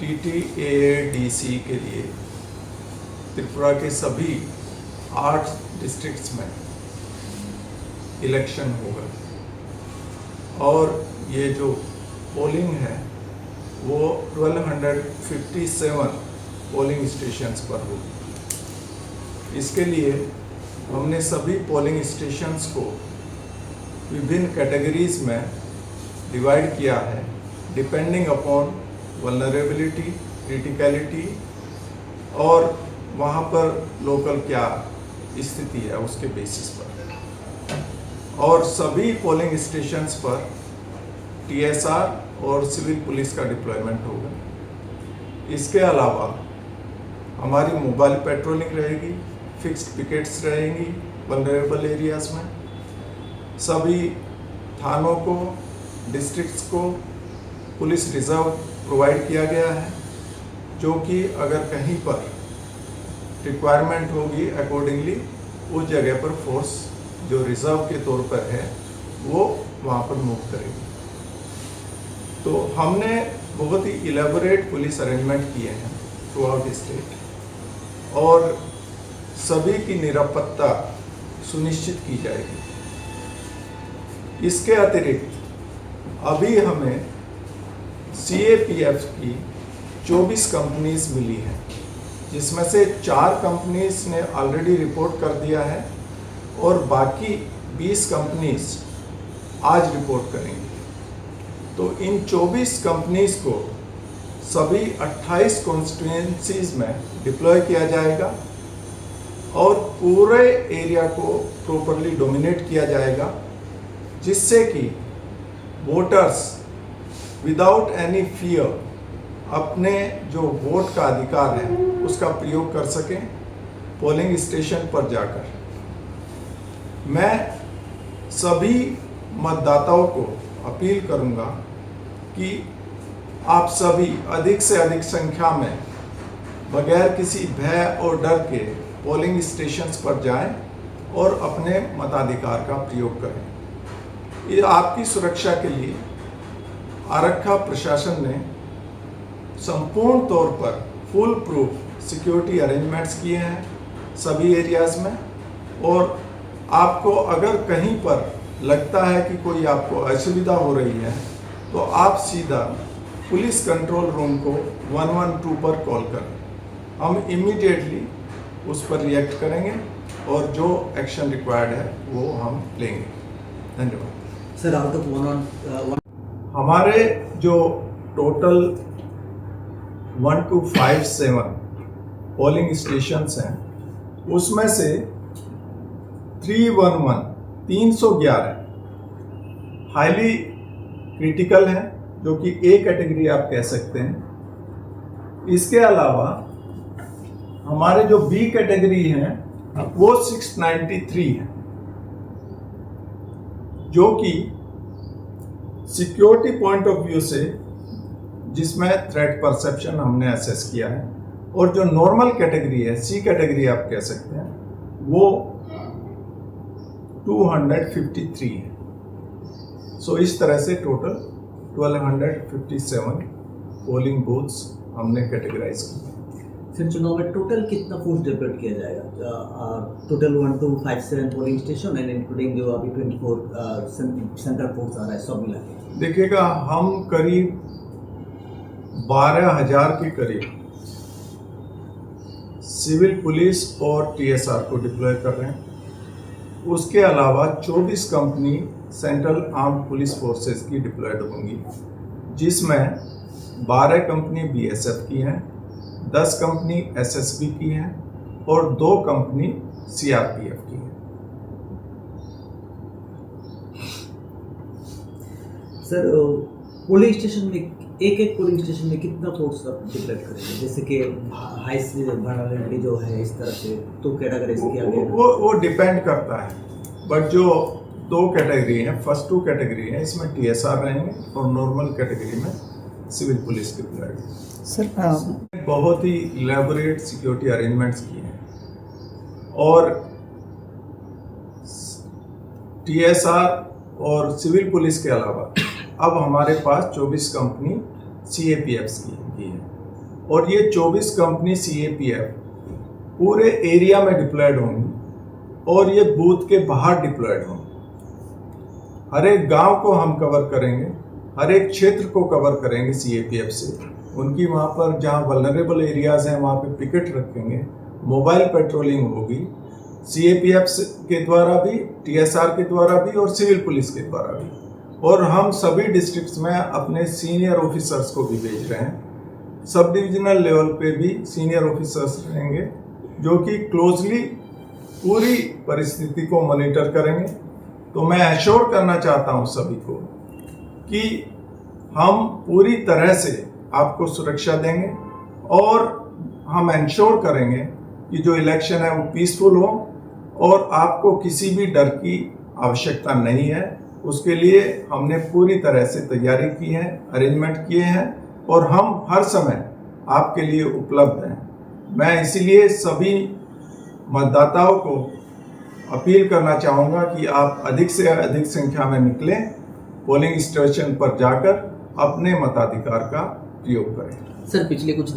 TTAADC के लिए त्रिपुरा के सभी 8 डिस्ट्रिक्ट्स में इलेक्शन होगा और ये जो पोलिंग है वो 1257 पोलिंग स्टेशंस पर होगी। इसके लिए हमने सभी पोलिंग स्टेशंस को विभिन्न कैटेगरीज में डिवाइड किया है डिपेंडिंग अपॉन वल्नरेबिलिटी, क्रिटिकलिटी और वहाँ पर लोकल क्या स्थिति है उसके बेसिस पर। और सभी पोलिंग स्टेशंस पर TSR और सिविल पुलिस का डिप्लॉयमेंट होगा। इसके अलावा हमारी मोबाइल पेट्रोलिंग रहेगी, फिक्स्ड पिकेट्स रहेंगी वल्नरेबल एरियाज में। सभी थानों को, डिस्ट्रिक्ट्स को पुलिस रिजर्व प्रोवाइड किया गया है, जो कि अगर कहीं पर रिक्वायरमेंट होगी अकॉर्डिंगली उस जगह पर फोर्स जो रिजर्व के तौर पर है वो वहाँ पर मूव करेगी। तो हमने बहुत ही इलेबोरेट पुलिस अरेंजमेंट किए हैं थ्रू आउट स्टेट और सभी की निरापत्ता सुनिश्चित की जाएगी। इसके अतिरिक्त अभी हमें CAPF की 24 कंपनीज मिली हैं, जिसमें से 4 कंपनीज ने ऑलरेडी रिपोर्ट कर दिया है और बाकी 20 कंपनीज आज रिपोर्ट करेंगी। तो इन 24 कंपनीज को सभी 28 कॉन्स्टिट्यूएंसीज में डिप्लॉय किया जाएगा और पूरे एरिया को प्रॉपरली डोमिनेट किया जाएगा, जिससे कि वोटर्स विदाउट एनी फियर अपने जो वोट का अधिकार है उसका प्रयोग कर सकें पोलिंग स्टेशन पर जाकर। मैं सभी मतदाताओं को अपील करूंगा कि आप सभी अधिक से अधिक संख्या में बगैर किसी भय और डर के पोलिंग स्टेशंस पर जाएं और अपने मताधिकार का प्रयोग करें। ये आपकी सुरक्षा के लिए आरक्षा प्रशासन ने संपूर्ण तौर पर फुल प्रूफ सिक्योरिटी अरेंजमेंट्स किए हैं सभी एरियाज में। और आपको अगर कहीं पर लगता है कि कोई आपको असुविधा हो रही है तो आप सीधा पुलिस कंट्रोल रूम को 112 पर कॉल करें। हम इमीडिएटली उस पर रिएक्ट करेंगे और जो एक्शन रिक्वायर्ड है वो हम लेंगे। धन्यवाद सर। आउट ऑफ हमारे जो टोटल 1257 पोलिंग स्टेशंस हैं उसमें से 311 हाईली क्रिटिकल है, जो कि A कैटेगरी आप कह सकते हैं। इसके अलावा हमारे जो B कैटेगरी हैं वो 693 है, जो कि सिक्योरिटी पॉइंट ऑफ व्यू से जिसमें थ्रेट परसेप्शन हमने असेस किया है। और जो नॉर्मल कैटेगरी है, C कैटेगरी आप कह सकते हैं, वो 253 है। सो इस तरह से टोटल 1257 पोलिंग बूथ्स हमने कैटेगराइज किए। सर, चुनाव में टोटल कितना फोर्स डिप्लॉय किया जाएगा? Total 1257 polling station and including जो अभी 24 सेंट्रल फोर्स आ रहा है सब मिला के। देखिएगा, हम करीब 12,000 के करीब सिविल पुलिस और TSR को डिप्लॉय कर रहे हैं। उसके अलावा 24 company central armed police forces की डिप्लॉयड होंगी, जिसमें 12 कंपनी BSF की हैं, 10 कंपनी SSB की हैं और 2 कंपनी CRPF की हैं। सर, पोलिंग स्टेशन में एक पोलिंग स्टेशन में कितना फोर्स डिप्लॉय करेंगे? जैसे कि हाई वल्नरेबिलिटी जो है इस तरह से तो कैटेगराइज किया गया वो डिपेंड करता है। बट जो 2 कैटेगरी हैं, फर्स्ट 2 कैटेगरी हैं, इसमें TSR रहेंगे और नॉर्मल कैटेगरी में सिविल पुलिस डिप्लॉयड। सर, बहुत ही इलेबोरेट सिक्योरिटी अरेंजमेंट्स किए हैं और TSR और सिविल पुलिस के अलावा अब हमारे पास 24 कंपनी CAPFs की है। और ये 24 कंपनी CAPF पूरे एरिया में डिप्लॉयड होंगी और ये बूथ के बाहर डिप्लॉयड होंगी। हर एक गांव को हम कवर करेंगे, हर एक क्षेत्र को कवर करेंगे CAPF से। उनकी वहाँ पर जहाँ वल्नरेबल एरियाज़ हैं वहाँ पे पिकेट रखेंगे, मोबाइल पेट्रोलिंग होगी CAPF के द्वारा भी, TSR के द्वारा भी और सिविल पुलिस के द्वारा भी। और हम सभी डिस्ट्रिक्ट्स में अपने सीनियर ऑफिसर्स को भी भेज रहे हैं। सब डिविजनल लेवल पे भी सीनियर ऑफिसर्स रहेंगे जो कि क्लोजली पूरी परिस्थिति को मॉनिटर करेंगे। तो मैं एश्योर करना चाहता हूं सभी को कि हम पूरी तरह से आपको सुरक्षा देंगे और हम इंश्योर करेंगे कि जो इलेक्शन है वो पीसफुल हो और आपको किसी भी डर की आवश्यकता नहीं है। उसके लिए हमने पूरी तरह से तैयारी की है, अरेंजमेंट किए हैं और हम हर समय आपके लिए उपलब्ध हैं। मैं इसीलिए सभी मतदाताओं को अपील करना चाहूँगा कि आप अधिक से अधिक संख्या में निकलें, पोलिंग स्टेशन पर जाकर अपने मताधिकार का प्रयोग करें। सर, पिछले कुछ दिन